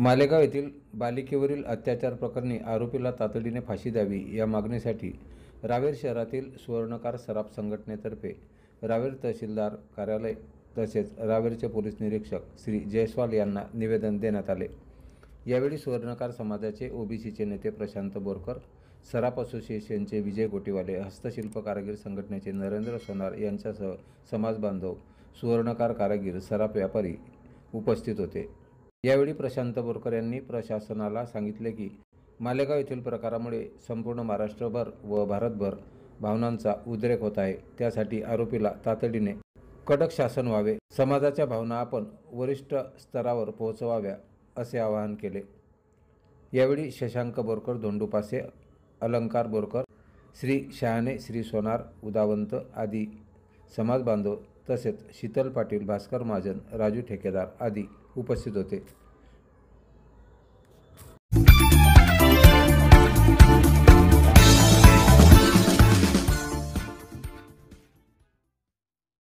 मालेगाव येथील बालिकेवरील अत्याचार प्रकरणी आरोपीला तातडीने फाशी द्यावी या मागणीसाठी रावेर शहरातील सुवर्णकार सराफ संघटनेतर्फे रावेर तहसीलदार कार्यालय तसेच रावेरचे पोलीस निरीक्षक श्री जयस्वाल यांना निवेदन देण्यात आले। यावेळी सुवर्णकार समाजाचे ओबीसीचे नेते प्रशांत बोरकर, सराफ असोसिएशनचे विजय गोटीवाले, हस्तशिल्प कारागीर संघटनेचे नरेंद्र सोनार यांच्यासह समाज बांधव, सुवर्णकार कारागीर, सराफ व्यापारी उपस्थित होते। यावेळी प्रशांत बोरकर यांनी प्रशासनाला सांगितले की मालेगाव येथील प्रकारामुळे संपूर्ण महाराष्ट्रभर व भारतभर भावनांचा उद्रेक होत आहे। त्यासाठी आरोपीला तातडीने कडक शासन व्हावे, समाजाच्या भावना आपण वरिष्ठ स्तरावर पोहोचवाव्या असे आवाहन केले। यावेळी शशांक बोरकर, धोंडूपासे, अलंकार बोरकर, श्री शहाणे, श्री सोनार, उदावंत आदी समाज बांधव तसेच शीतल पाटील, भास्कर महाजन, राजू ठेकेदार आदी उपस्थित होते।